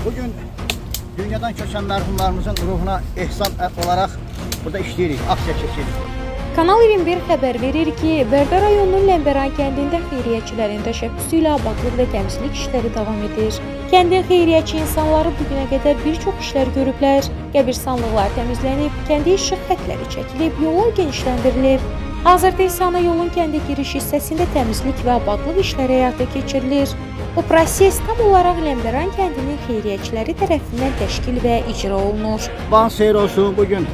Bugün dünyadan köçən mərhumlarımızın ruhuna ehsan olaraq burada işləyirik, aksiya keçiririk. Kanal 21 xəbər verir ki, Bərdə rayonunun Ləmbəran kəndində xeyriyyəçilərin təşəbbüsü ilə abadlıq və təmizlik işləri davam edir. Kəndin xeyriyyəçi insanları bugünə qədər bir çox işlər görüblər. Qəbirstanlıqlar təmizlənib, kəndə işıq xətləri çəkilib, yollar genişləndirilib. Hazırda isə ana yolun kəndə giriş hissəsində təmizlik və abadlıq işləri həyata keçirilir. Bu proses tam olaraq Ləmbəran kəndinin xeyriyyəçiləri tərəfindən təşkil və icra olunur. Ban seyir olsun, bugün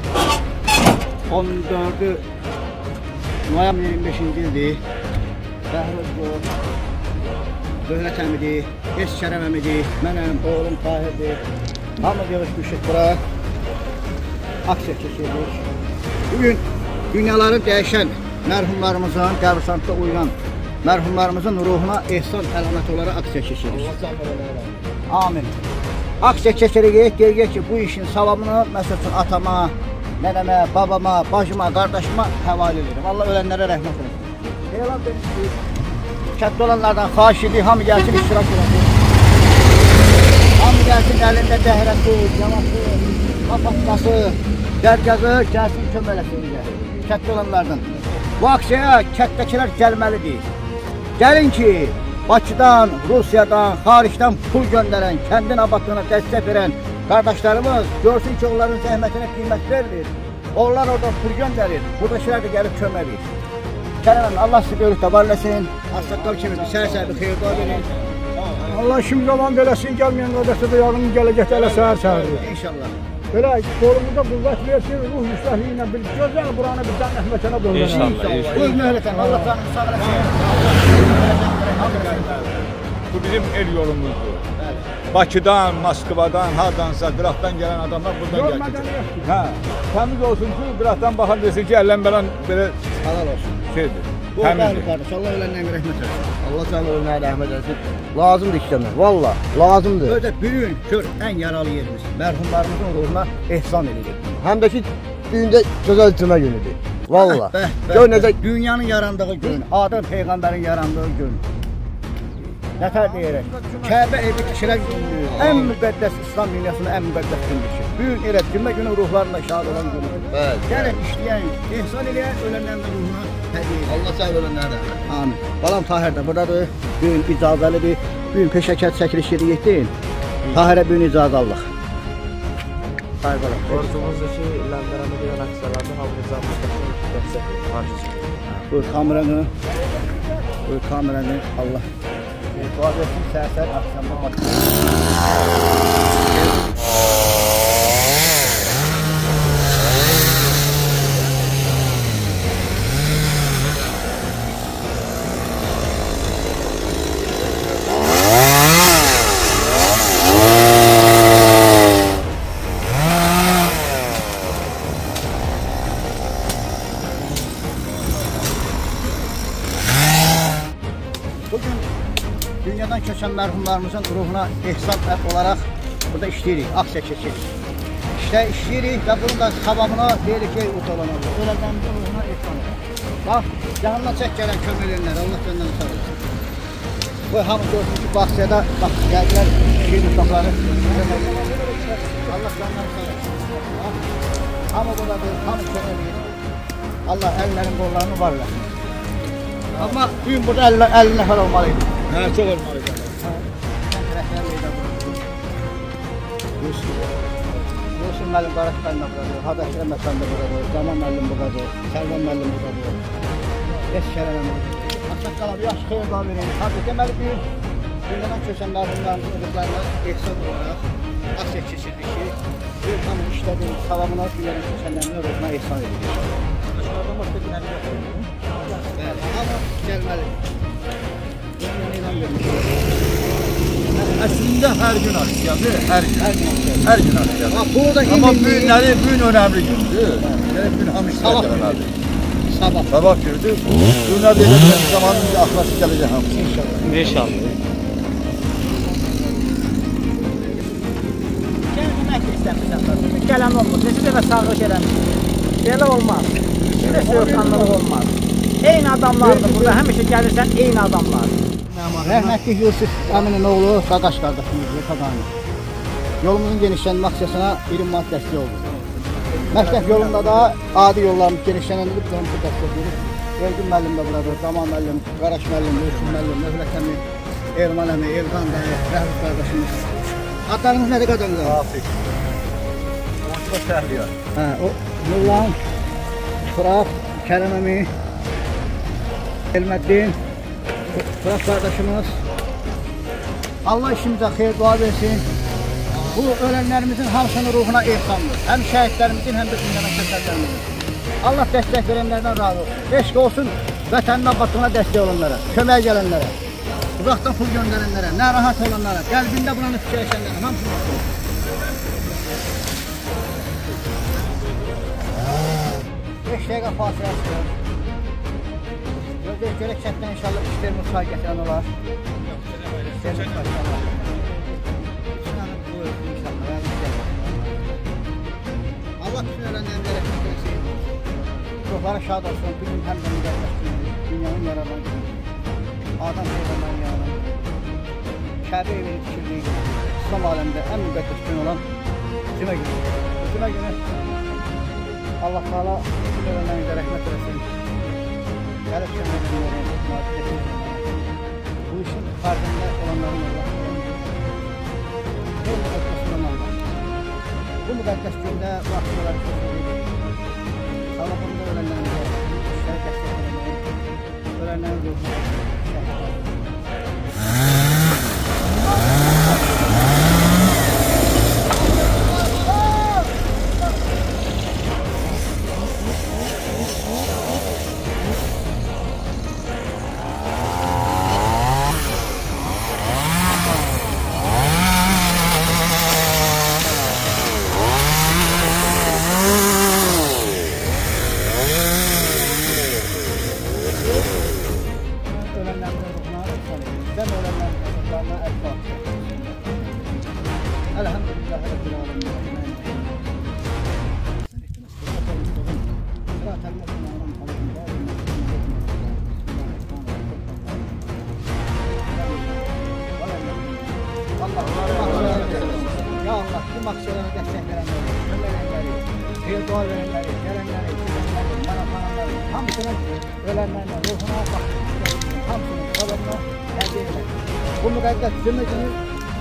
14 noyabr 25-ci ildir. Bəhruzdur, Dövlət əmidir, Kərəm əmidir, mənəm, oğlum Tahirdir. Hamı yığışmışıq bura, aksiya keçiririk. Bugün dünyaları dəyişən mərhumlarımızın, qəbirstanlıqda uyulan mərhumlarımızın ruhuna ehsan əlaməti olaraq aksiya keçiririk. Amin. Aksiya keçiririk, deyək ki, bu işin savabını məsəl üçün atama, nənəmə, babama, bacıma, qardaşıma həvalə edirəm. Allah ölənlərə rəhmət olsun. Elan demişdik, kənddə olanlardan xahiş edik, hamı gəlsin, iştirak edin. Hamı gəlsin, əlində dəhrəsi, yaması, qapatkası, dərgazı, gəlsin, kömələsin bizə. Kənddə olanlardan. Bu aksiyaya kənddəkilər gəlməlidir. Gəlin ki, Bakıdan, Rusiyadan, xaricdən pul göndərən, kəndin abadlığına dəstək verən qardaşlarımız görsün ki, onların zəhmətinə qiymət verilir. Onlar orada pul göndərir, buradakilər də gəlib kömək verir. Kərəm, Allah sizi görüb tabarləsin, aslatlar kimi bir səhər-səhər bir xeyir dua verin. Allah şimdi zaman eləsin, gəlməyən qardaşlar da yarın gələcək elə səhər-səhərdir. İnşallah. Belə qolumuza qüvvət versin, ruh müstəhli ilə bir gözəl buranı bir cənnət məkana döndürür. İnşallah. Buyur möhlətən, Allah canını sağ eləsin. Bu bizim el yolumuzdur. Bakıdan, Moskvadan, hardansa, Qıraqdan gələn adamlar buradan gəlir. Hə, təmiz olsun ki, Qıraqdan baxan desin ki, Əlləmbələn belə halal olsun. Şeydir, təmizdir. Qardaş, Allah ölənlərə rəhmət etsin. Allah canı ölənlərə rəhmət etsin. Lazımdır işləmək, valla, lazımdır. Ödə bugün gör ən yaralı yerimiz, mərhumlarımızın ruhuna ehsan edilir. Həm də ki, düyündə gözəl itirmə günüdür. Valla. Gör necə dünyanın yarandığı gün, Adəm Peyğəmbərin yarandığı gün. Nətər deyərək, Kəbə evi tikilən gündür, ən müqəddəs İslam dünyasının ən müqəddəs gündür ki, bugün elə cümlə günü ruhlarla şad olan gündür. Gəlin işləyən, ehsan eləyən, ölənlərin də ruhuna hədiyyə edin. Allah səhv ölənlərə. Amin. Balam Tahir də buradadır, bugün icazəlidir, bugün peşəkət çəkiliş yeri getdin, Tahirə bugün icazə Allah. Tahir balam. Orzumuzdur ki, Ləmbəranda gələn aksiyalarda hamımızdan dəstək var. Buyur kameranı, buyur kameranı, Allah. Dua versin, səhər-səhər axşamda başlayır. Bugün dünyadan köçən mərhumlarımızın ruhuna ehsan olaraq burada işləyirik, aksiya keçiririk. İşləyirik və bunun da savabını deyirik ki, utalana olur. Ölənlərimizin ruhuna ehsan olur. Bax, yanından çək gələn köməklərlər, Allah göndən sağ olsun. Bu hamı görsün ki, bu aksiyada, bax, gəldilər, şehir uşaqları. Allah göndən sağ olsun. Hamı buradadır, hamı kömək verir. Allah əllərin qollarını var eləsin. Amma bugün burada 50 nəfər olmalıydı. Hə, çox olmalıydı. Yusuf müəllim Qaraş bəndə buradadır, Hadəşirə məsələn də buradadır, Zaman müəllim buradadır, Sərvan müəllim buradadır, Kərəm əmidir. Açıq qalab, yaxşı xeyir daha verin. Tabii, deməli bir dünyadan köçən mərhumlarımızın ruhlarına ehsan olaraq aksiya keçirdik ki, bir tam işlədiyin savabına dünyadan köçənlərinin ruhuna ehsan edilir. Aşağıdan başqa günəli yoxdur. Bəli, amma gəlməlidir. Əslində hər gün aksiyadır, hər gün aksiyadır. Amma bugün önəmli gündür. Bugün hamı iştirak eləməlidir. Sabah gördük. Dünya deyilən zamanın axlası gələcək hamısı. İnşallah. Gəlmək istəmirsən, gələn olmur. Neçə dəfə sağlıq eləmişsin. Belə olmaz. Belə soyuqanlılıq olmaz. Eyni adamlardır burada, həmişə gəlirsən, eyni adamlar. Rəhmətli Yusuf əminin oğlu, Qaqaş qardaşımızdır, Qaqanı. yolumuzun genişlənmə aksiyasına 20 manat dəstək oldu. Məktəb yolunda da adi yollarımız genişləndirilib, bu dəstək verir. Ergün müəllim də buradır, Zaman müəllim, Qaraş müəllim, Özgün müəllim, Möhrət əmi, Erman əmi, Elqan bəy, Rəhmət qardaşımız. Adlarınız nədir qadınlar? Rafiq. Orta Şəhriyar. O Nurlan, Fırat, Kərəm əmi, Elməddin, Fırat qardaşımız. Allah işimizə xeyir dua versin. Bu ölənlərimizin hamısının ruhuna ehsandır. Həm şəhidlərimizin, həm də dünya məktəblərimizin. Allah dəstək verənlərdən razı olsun. Eşq olsun vətənin abadlığına dəstək olanlara, kömək gələnlərə, uzaqdan pul göndərənlərə, narahat olanlara, qəlbində buranı fikirləşənlərə, hamısını olsun. Beş dəqiqə fasilə çıxır. Gözləyək görək kənddən inşallah işlər müsahib gətirən olar. Allah bütün öğrenenlere rəhmət etsin. Ruhları şad olsun. Bugün həm də müqəddəsdir. Dünyanın yaradan günü. Adam peyğəmbərin yaradan günü. Kəbə evini tikirdik. İslam aləmində ən müqəddəs gün olan cümə günü. Cümə günü Allah Teala bütün öğrenenlere rəhmət etsin. Gəlib köməklərin, bu işin fərdində olanların Allah'ın bu müqəddəs olan Allah. Bu müqəddəs gündə vaxtları sözlədik. Sabahında ölənlərində işləri dəstəkləmək, ölənlərin ruhuna şəhid. Elhamdülillah Rabbil alemin. Ya Allah, bu maksiyonlara dəstək verənləri, köməkləri, xeyir dua verənləri, gələnləri, manafananları, hamısının ölənlərlə, ruhuna baxmışlar, hamısının sabırına hədiyyə edək. Bu müqəddəs cümlə günü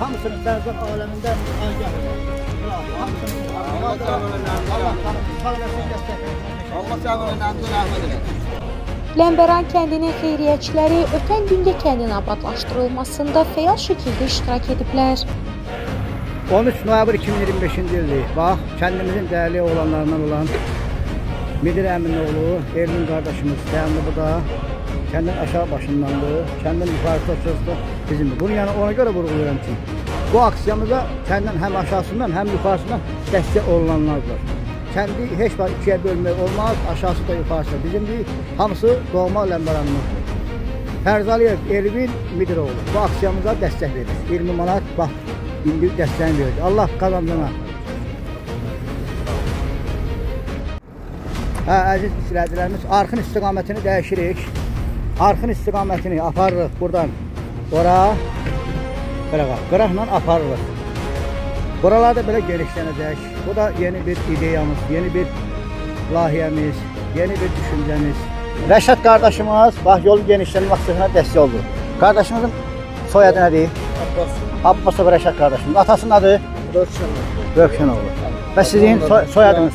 hamısının bərzaq aləmində agah edək. Hamısının Allah səbəblərindən rəhmət edək. Ləmbəran kəndinin xeyriyyəçiləri ötən gündə kəndin abadlaşdırılmasında fəal şəkildə iştirak ediblər. 13 noyabr 2025-ci ildir. Bax, kəndimizin dəyərli oğlanlarından olan Midir əmin oğlu, Ermin qardaşımız dayandı burada. Kəndin aşağı başındandır. Kəndin yukarısı oturursa bizimdir. Bunu yəni ona görə vurğuluyorum ki, bu aksiyamıza kəndin həm aşağısından, həm yukarısından dəstək olunanlardır. Kəndi heç var ikiyə bölmək olmaz, aşağısı da yukarısı da bizimdir. Hamısı doğma Ləmbəranımızdır. Fərzaliyev Ermin Midiroğlu bu aksiyamıza dəstək verir. 20 manat bax. İndi dəstəyini verir. Allah qazancına. Əziz izləyicilərimiz, arxın istiqamətini dəyişirik. Arxın istiqamətini aparırıq buradan ora. Belə bax, qıraqla aparırıq. Buralar da belə genişlənəcək. Bu da yeni bir ideyamız, yeni bir layihəmiz, yeni bir düşüncəmiz. Rəşad qardaşımız, bax, yolun genişlənmə aksiyasına dəstək oldu. Qardaşımızın soyadı nədir? Abbasov Rəşad qardaşımız. Atasının adı? Rövşənoğlu. Və sizin soyadınız?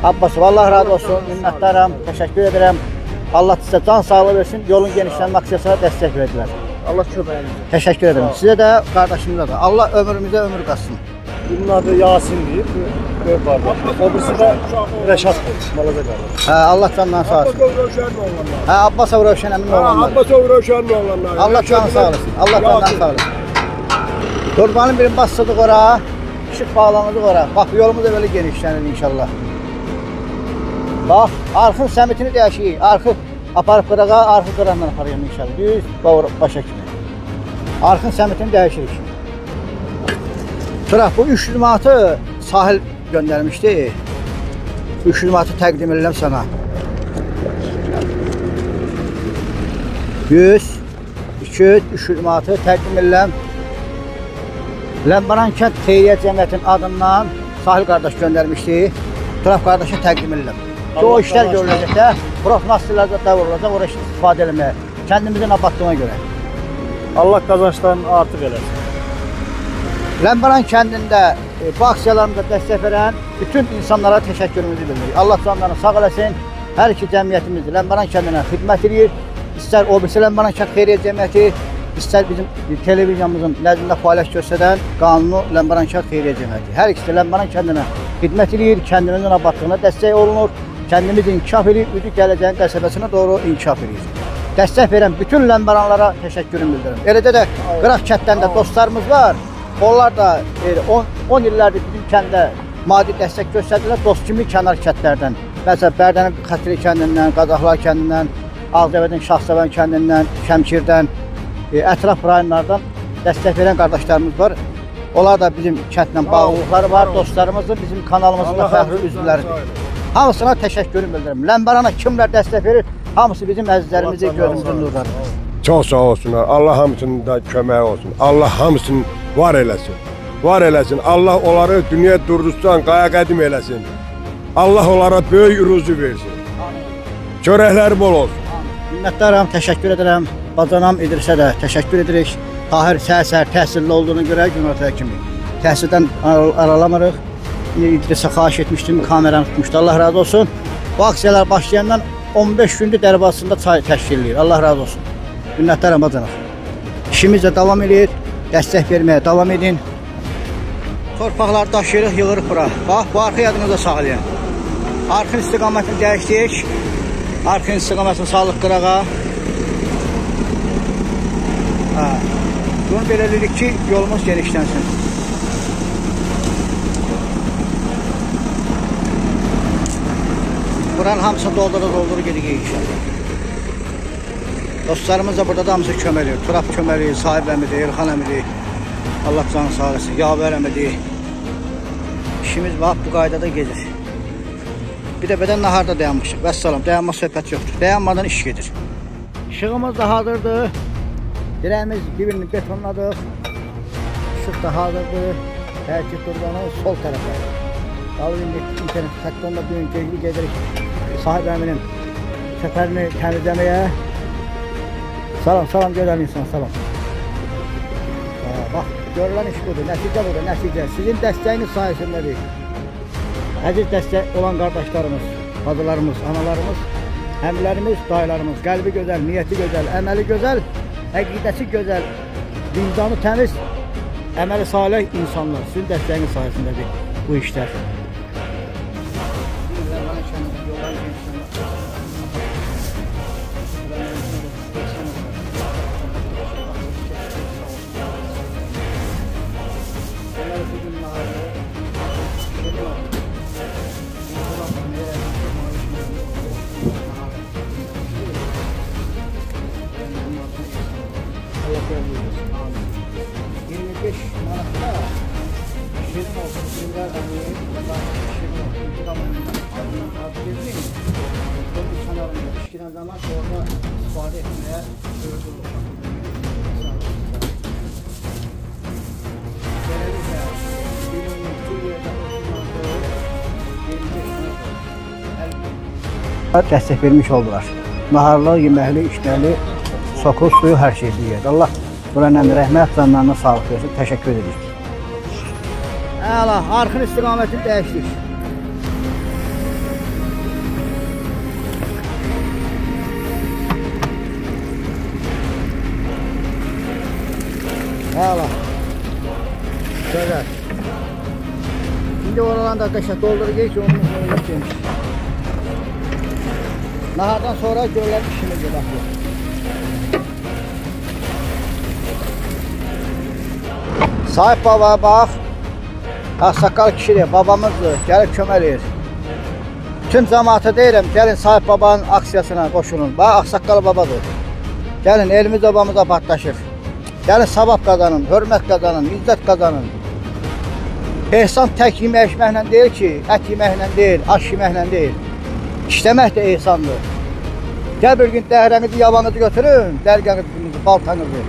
Abbasov. Allah razı olsun. Minnətdaram. Təşəkkür edirəm. Allah sizə can sağlığı versin. Yolun genişlənmə aksiyasına dəstək verdilər. Allah köməyiniz. Təşəkkür edirəm. Sizə də, qardaşımıza da. Allah ömrümüzə ömür qatsın. Bunun adı Yasindir. Böyük qardaş. O birisi də Rəşaddır. Malaca qardaş. Allah candan sağ olsun. Abbasov Rövşən əmin oğlanlar. Abbasov Rövşən oğlanlar. Allah candan sağ olsun. Allah candan sağ olsun. Qurbanın birini bassadıq ora, işıq bağlanırdıq ora. Bax, yolumuz da belə genişlənir inşallah. Bax, arxın səmitini dəyişik. Arxı aparıb qırağa, arxı qıraqla aparayım inşallah. Düz, başa kimi. Arxın səmitini dəyişirik. Sonra bu 300 manatı sahil göndərmişdi. 300 manatı təqdim edirəm sana. 100, 200, 300 manatı təqdim edirəm. Ləmbəran kənd Xeyriyyə Cəmiyyətinin adından Sahil qardaş göndərmişdi. Turab qardaşa təqdim edirəm. O işlər görüləcək də, profilaktiklərdə davranılacaq, oraya istifadə etməyə. Kəndimizin abadlığına görə. Allah qazanclarını artıq eləsin. Ləmbəran kəndində bu aksiyalarımıza dəstək verən bütün insanlara təşəkkürümüzü bildiririk. Allah canlarını sağ eləsin. Hər iki cəmiyyətimiz Ləmbəran kəndinə xidmət edir. İstər OBS Ləmbəran kənd Xeyriyyə Cəmiyyəti, istər bizim televiziyamızın nəzdində fəaliyyət göstərən qanunu Ləmbəran kənd Xeyriyyə Cəmiyyəti. Hər ikisi Ləmbəran kəndinə xidmət edir, kəndimizin abadlığına dəstək olunur. Kəndimiz inkişaf edir, üdü gələcəyin qəsəbəsinə doğru inkişaf edir. Dəstək verən bütün Ləmbəranlara təşəkkürümü bildirirəm. Eləcə də Qıraq kəndlərində dostlarımız var. Onlar da 10 illərdir bizim kəndə maddi dəstək göstərdilər, dost kimi kənar kəndlərdən. Məsələn, Bərdənin Xətiri kəndindən, Qazaxlar kəndindən, Ağzəvədin Şahsəvən kəndindən, Şəmkirdən, ətraf rayonlardan dəstək verən qardaşlarımız var. Onlar da bizim kəndlə bağlılıqları var, dostlarımızın bizim kanalımızın da fəxri üzvləridir. Hamısına təşəkkürüm bildirirəm. Ləmbərana kimlər dəstək verir, hamısı bizim əzizlərimizi gözümüzün nurlarıdır. Çox sağ olsunlar. Allah hamısının da köməyi olsun. Allah hamısını var eləsin. Var eləsin. Allah onları dünya durdursan, qaya qədim eləsin. Allah onlara böyük ruzu versin. Çörəkləri bol olsun. Minnətdaram, təşəkkür edirəm. Bacanam İdrisə də təşəkkür edirik. Tahir səhər təhsilli olduğunu görə günortaya kimi. Təhsildən aralamırıq. İdrisə xahiş etmişdim, kameranı tutmuşdu. Allah razı olsun. Bu aksiyalar başlayandan 15 gündür Dərbasında çay təşkil edir. Allah razı olsun. Minnətdaram bacanam. İşimiz də davam edir. Dəstək verməyə davam edin. Torpaqları daşıyırıq, yığırıq bura. Bax, bu arxa yadınıza sağlayın. Arxın istiqamətini dəyişdik. Arxın istiqamətini sağlıq qırağa. Bunu belə dedik ki, yolumuz genişlənsin. Buranın hamısını doldurur gedirik inşallah. Dostlarımız da burada da hamısı köməlir. Turab köməlir, Sahib əmidir, İlxan əmidir. Allah canı sağ olasın. Yavər əmidir. İşimiz bax bu qaydada gedir. Bir də bədən naharda dayanmışıq. Vəssalam, dayanma söhbət yoxdur. Dayanmadan iş gedir. İşığımız da hazırdır. Dirəyimiz bir-birini betonladıq. Işıq da hazırdır. Hərəkət durbanın sol tərəfə. Qalın internet xəttonda bugün gecli gedirik. Sahib əminin səfərini təmizləməyə. Salam, görən insan, salam. Bax, görülən iş budur, nəticə budur, nəticə. Sizin dəstəyiniz sayəsindədir. Əziz dəstək olan qardaşlarımız, bacılarımız, analarımız, həmlərimiz, dayılarımız, qəlbi gözəl, niyyəti gözəl, əməli gözəl, əqidəsi gözəl, vicdanı təmiz, əməli salih insanlar. Sizin dəstəyiniz sayəsindədir bu işlər. Zaman sonra ifade etmeye dəstək vermiş oldular. Naharlı, yeməkli, işləli, sokur, suyu, hər şey deyir. Allah buranın rəhmət canlarına sağlıq versin. Təşəkkür edirik. Əla, arxın istiqamətini dəyişdik. Əla. Gözəl. İndi oradan da qəşət dolduracaq ki, onun sonra geçmiş. Nahardan sonra görülən işimiz baxıyor. Sahib baba bax. Ağsaqqal kişidir, babamızdır, gəlib köməliyir. Bütün cəmaata deyirəm, gəlin Sahib babanın aksiyasına qoşulun. Bax, Ağsaqqal babadır. Gəlin, elimiz obamız abadlaşır. Gəlin, savab qazanın, hörmət qazanın, izzət qazanın. Ehsan tək yemək-içməklə deyil ki, ət yeməklə deyil, aş yeməklə deyil. İşləmək də ehsandır. Gəl bir gün dəhrənizi, yavanızı götürün, dərgənizi, baltanızı.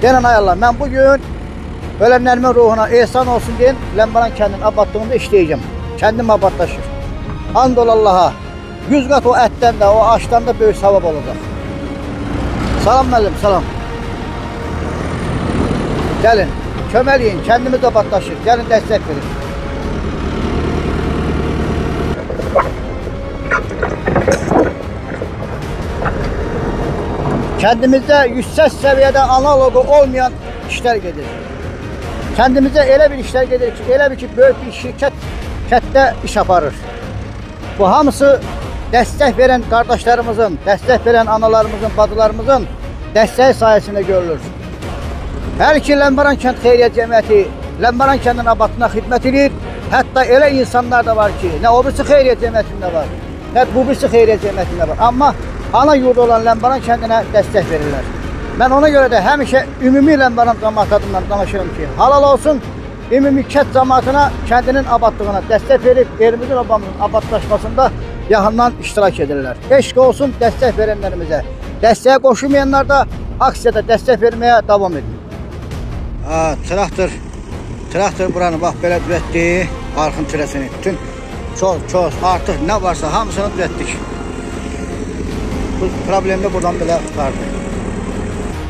Deyən ay Allah, mən bugün Ölenlərimin ruhuna ehsan olsun deyin, Ləmbəran kəndinin abadlığında işləyəcəm. Kəndim abadlaşır. And ol Allaha, 100 qat o ətdən də, o aşdan da böyük savab olacaq. Salam müəllim, salam. Gəlin, köməkləyin, kəndimiz abadlaşır. Gəlin, dəstək verin. Kəndimizdə yüksək səviyyədə analogu olmayan işlər gedir. Kəndimizdə elə bir işlər gedir ki, elə bir ki, böyük bir şirkət kətdə iş aparır. Bu hamısı dəstək verən qardaşlarımızın, dəstək verən analarımızın, bacılarımızın dəstəyi sayəsində görülür. Hər iki Ləmbəran kənd xeyriyyə cəmiyyəti Ləmbəran kəndinin abadlığına xidmət edir. Hətta elə insanlar da var ki, nə o birisi xeyriyyə cəmiyyətində var, nə bu birisi xeyriyyə cəmiyyətində var. Amma ana yurdu olan Ləmbəran kəndinə dəstək verirlər. Mən ona görə də həmişə ümumi Ləmbəran cəmiyyəti adından danışıram ki, halal olsun, ümumi kənd cəmiyyətinə, kəndinin abadlığına dəstək verib, yerimizin obamızın abadlaşmasında yaxından iştirak edirlər. Eşq olsun dəstək verənlərimizə. Dəstəyə qoşulmayanlar da aksiyada dəstək verməyə davam edin. Traktor buranı bax belə düzəltdi, arxın tirəsini. Bütün çox, artıq nə varsa hamısını düzəltdik. Bu problemi buradan belə çıxardı.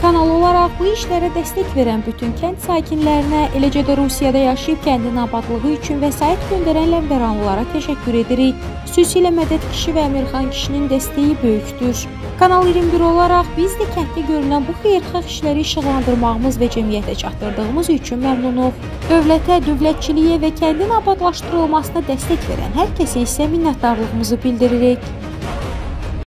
Kanal olaraq bu işlərə dəstək verən bütün kənd sakinlərinə, eləcə də Rusiyada yaşayıb kəndin abadlığı üçün vəsait göndərən Ləmbəranlılara təşəkkür edirik. Xüsusilə Mədəd kişi və Əmirxan kişinin dəstəyi böyükdür. Kanal 21 olaraq biz də kənddə görülən bu xeyirxah işləri işıqlandırmağımız və cəmiyyətə çatdırdığımız üçün məmnunuq. Dövlətə, dövlətçiliyə və kəndin abadlaşdırılmasına dəstək verən hər kəsə isə minnətdarlığımızı bildiririk.